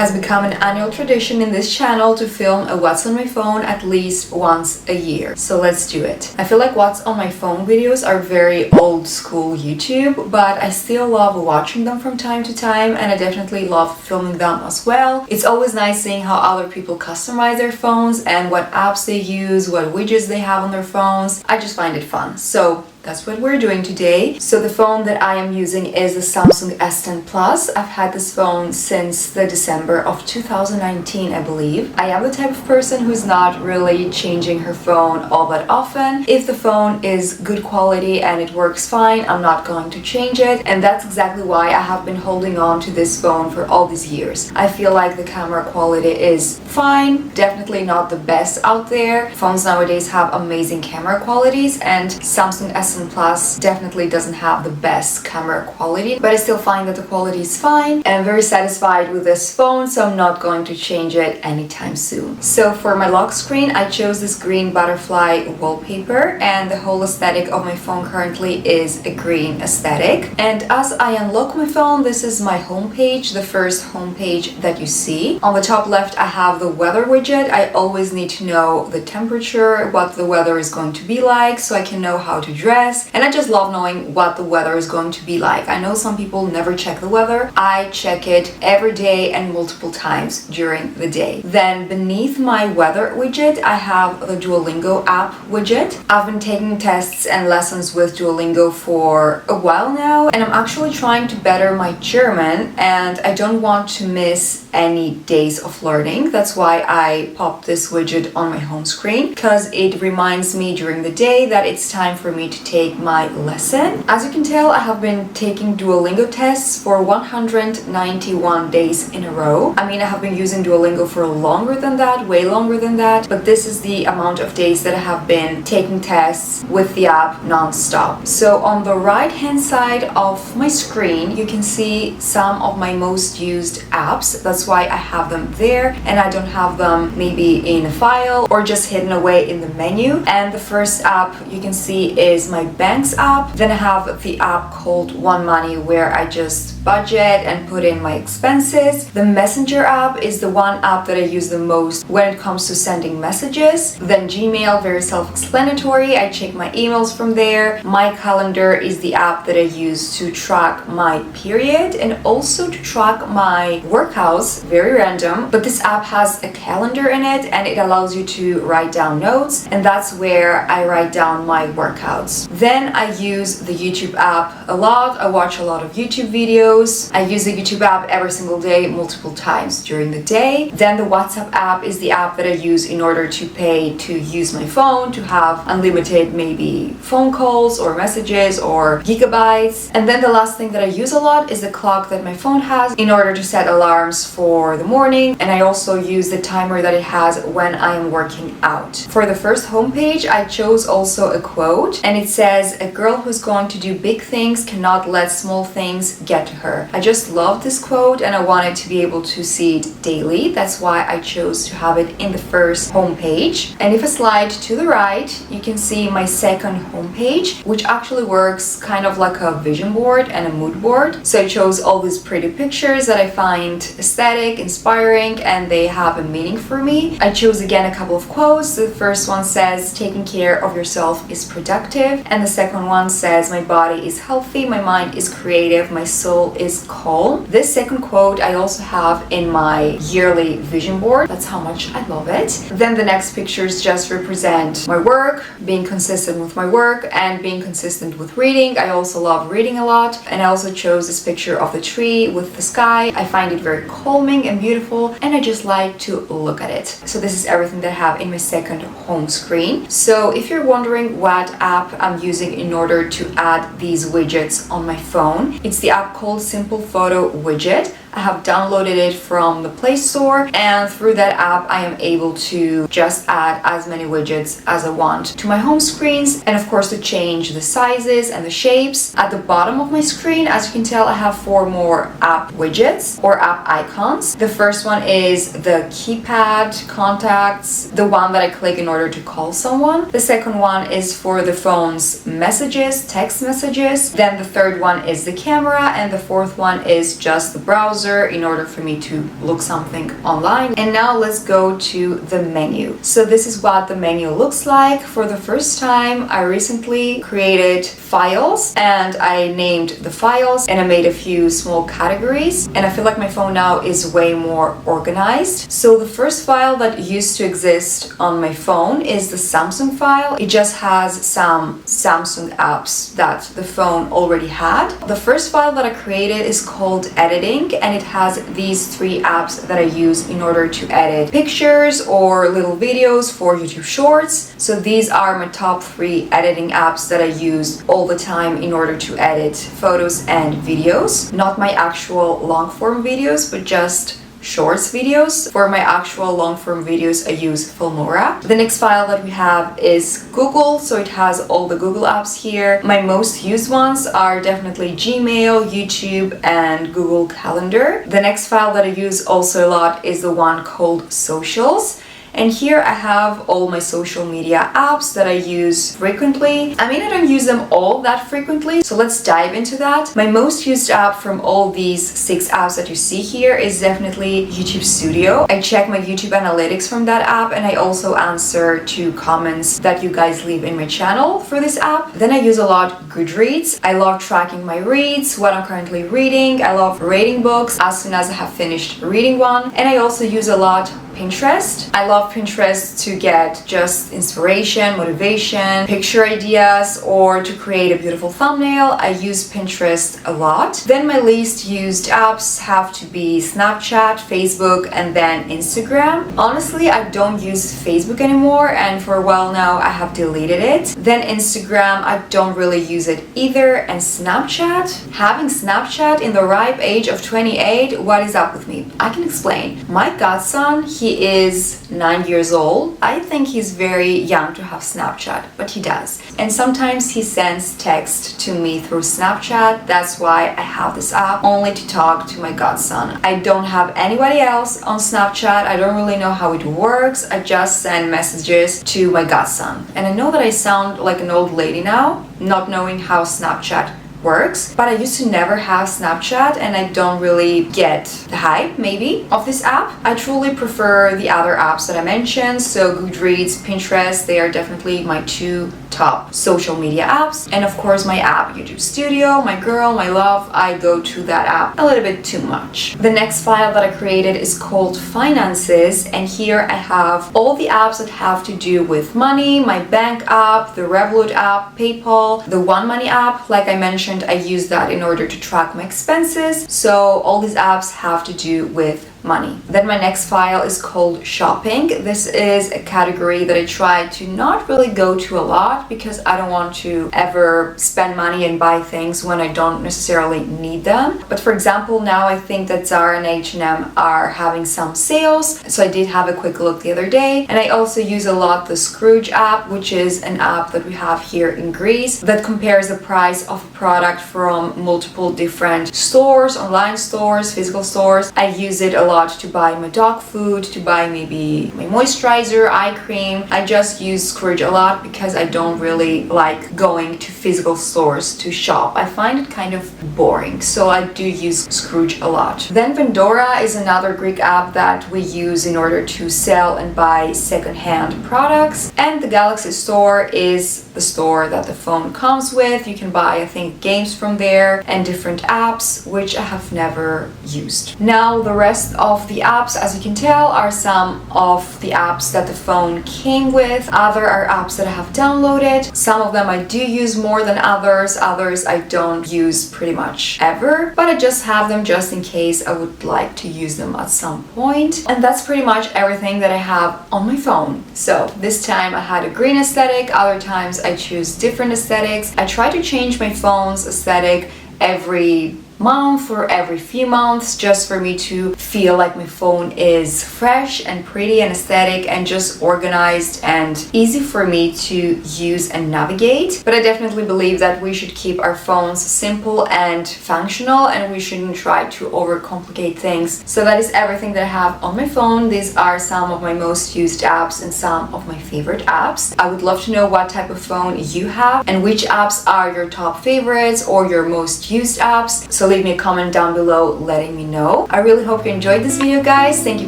has become an annual tradition in this channel to film a what's on my phone at least once a year. So let's do it. I feel like what's on my phone videos are very old school YouTube, but I still love watching them from time to time, and I definitely love filming them as well. It's always nice seeing how other people customize their phones and what apps they use, what widgets they have on their phones. I just find it fun. So that's what we're doing today. So the phone that I am using is the Samsung S10 Plus. I've had this phone since the December of 2019, I believe. I am the type of person who's not really changing her phone all that often. If the phone is good quality and it works fine, I'm not going to change it. And that's exactly why I have been holding on to this phone for all these years. I feel like the camera quality is fine, definitely not the best out there. Phones nowadays have amazing camera qualities, and Samsung S10 Plus definitely doesn't have the best camera quality, but I still find that the quality is fine, and I'm very satisfied with this phone, so I'm not going to change it anytime soon. So for my lock screen, I chose this green butterfly wallpaper, and the whole aesthetic of my phone currently is a green aesthetic. And as I unlock my phone, this is my home page, the first home page that you see. On the top left, I have the weather widget. I always need to know the temperature, what the weather is going to be like, so I can know how to dress. And I just love knowing what the weather is going to be like. I know some people never check the weather. I check it every day and multiple times during the day. Then beneath my weather widget, I have the Duolingo app widget. I've been taking tests and lessons with Duolingo for a while now, and I'm actually trying to better my German, and I don't want to miss any days of learning. That's why I popped this widget on my home screen, because it reminds me during the day that it's time for me to take my lesson. As you can tell, I have been taking Duolingo tests for 191 days in a row. I mean, I have been using Duolingo for longer than that, way longer than that, but this is the amount of days that I have been taking tests with the app non-stop. So on the right hand side of my screen, you can see some of my most used apps. That's why I have them there, and I don't have them maybe in a file or just hidden away in the menu. And the first app you can see is my Banks app. Then I have the app called One Money, where I just budget and put in my expenses. The Messenger app is the one app that I use the most when it comes to sending messages. Then Gmail, very self-explanatory. I check my emails from there. My Calendar is the app that I use to track my period and also to track my workouts. Very random, but this app has a calendar in it, and it allows you to write down notes, and that's where I write down my workouts. Then I use the YouTube app a lot. I watch a lot of YouTube videos. I use the YouTube app every single day, multiple times during the day. Then the WhatsApp app is the app that I use in order to pay to use my phone, to have unlimited maybe phone calls or messages or gigabytes. And then the last thing that I use a lot is the clock that my phone has in order to set alarms for the morning. And I also use the timer that it has when I am working out. For the first homepage, I chose also a quote, and it says, "A girl who's going to do big things cannot let small things get to her." I just love this quote, and I wanted to be able to see it daily. That's why I chose to have it in the first homepage. And if I slide to the right, you can see my second homepage, which actually works kind of like a vision board and a mood board. So I chose all these pretty pictures that I find aesthetic, inspiring, and they have a meaning for me. I chose again a couple of quotes. The first one says, "Taking care of yourself is productive," and the second one says, "My body is healthy, my mind is creative, my soul is calm." This second quote I also have in my yearly vision board. That's how much I love it. Then the next pictures just represent my work, being consistent with my work and being consistent with reading. I also love reading a lot, and I also chose this picture of the tree with the sky. I find it very calming and beautiful, and I just like to look at it. So this is everything that I have in my second home screen. So if you're wondering what app I'm using in order to add these widgets on my phone, it's the app called Simple Photo Widget. I have downloaded it from the Play Store, and through that app I am able to just add as many widgets as I want to my home screens, and of course to change the sizes and the shapes. At the bottom of my screen, as you can tell, I have 4 more app widgets or app icons. The first one is the keypad, contacts, the one that I click in order to call someone. The second one is for the phone's messages, text messages. Then the third one is the camera, and the fourth one is just the browser browser in order for me to look something online. And now let's go to the menu. So this is what the menu looks like. For the first time, I recently created files and I named the files and I made a few small categories, and I feel like my phone now is way more organized. So the first file that used to exist on my phone is the Samsung file. It just has some Samsung apps that the phone already had. The first file that I created is called editing, and it has these 3 apps that I use in order to edit pictures or little videos for YouTube Shorts. So these are my top 3 editing apps that I use all the time in order to edit photos and videos. Not my actual long form videos, but just Shorts videos. For my actual long form videos, I use Filmora. The next file that we have is Google, so it has all the Google apps here. My most used ones are definitely Gmail, YouTube, and Google Calendar. The next file that I use also a lot is the one called Socials. And here I have all my social media apps that I use frequently. I mean, I don't use them all that frequently, so let's dive into that. My most used app from all these 6 apps that you see here is definitely YouTube Studio. I check my YouTube analytics from that app, and I also answer to comments that you guys leave in my channel for this app. Then I use a lot Goodreads. I love tracking my reads, what I'm currently reading. I love rating books as soon as I have finished reading one. And I also use a lot Pinterest. I love Pinterest to get just inspiration, motivation, picture ideas, or to create a beautiful thumbnail. I use Pinterest a lot. Then my least used apps have to be Snapchat, Facebook, and then Instagram. Honestly, I don't use Facebook anymore, and for a while now I have deleted it. Then Instagram, I don't really use it either. And Snapchat, having Snapchat in the ripe age of 28, what is up with me? I can explain. My godson, he is 9 years old. I think he's very young to have Snapchat, but he does. And sometimes he sends text to me through Snapchat. That's why I have this app, only to talk to my godson. I don't have anybody else on Snapchat. I don't really know how it works. I just send messages to my godson. And I know that I sound like an old lady now, not knowing how Snapchat works, but I used to never have Snapchat, and I don't really get the hype maybe of this app. I truly prefer the other apps that I mentioned, so Goodreads, Pinterest, they are definitely my 2 top social media apps. And of course my app YouTube Studio, my girl, my love, I go to that app a little bit too much. The next file that I created is called Finances, and here I have all the apps that have to do with money, my bank app, the Revolut app, PayPal, the One Money app. Like I mentioned, I use that in order to track my expenses, so all these apps have to do with money. Then my next file is called Shopping. This is a category that I try to not really go to a lot because I don't want to ever spend money and buy things when I don't necessarily need them. But for example, now I think that Zara and H&M are having some sales, so I did have a quick look the other day. And I also use a lot the Scrooge app, which is an app that we have here in Greece that compares the price of a product from multiple different stores, online stores, physical stores. I use it a lot to buy my dog food, to buy maybe my moisturizer, eye cream. I just use Scrooge a lot because I don't really like going to physical stores to shop. I find it kind of boring, so I do use Scrooge a lot. Then Vendora is another Greek app that we use in order to sell and buy second-hand products. And the Galaxy Store is the store that the phone comes with. You can buy, I think, games from there and different apps, which I have never used. Now the rest of the apps, as you can tell, are some of the apps that the phone came with. Other are apps that I have downloaded. Some of them I do use more than others. Others I don't use pretty much ever, but I just have them just in case I would like to use them at some point. And that's pretty much everything that I have on my phone. So this time I had a green aesthetic, other times I choose different aesthetics. I try to change my phone's aesthetic every month or every few months, just for me to feel like my phone is fresh and pretty and aesthetic and just organized and easy for me to use and navigate. But I definitely believe that we should keep our phones simple and functional, and we shouldn't try to overcomplicate things. So that is everything that I have on my phone. These are some of my most used apps and some of my favorite apps. I would love to know what type of phone you have and which apps are your top favorites or your most used apps. So leave me a comment down below letting me know. I really hope you enjoyed this video, guys. Thank you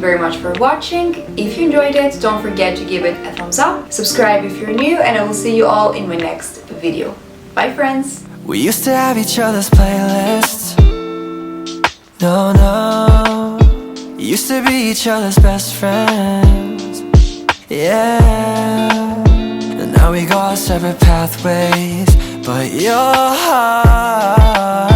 very much for watching. If you enjoyed it, don't forget to give it a thumbs up, subscribe if you're new, and I will see you all in my next video. Bye, friends! We used to have each other's playlists. No, no. Used to be each other's best friends. Yeah. And now we go our separate pathways, but your heart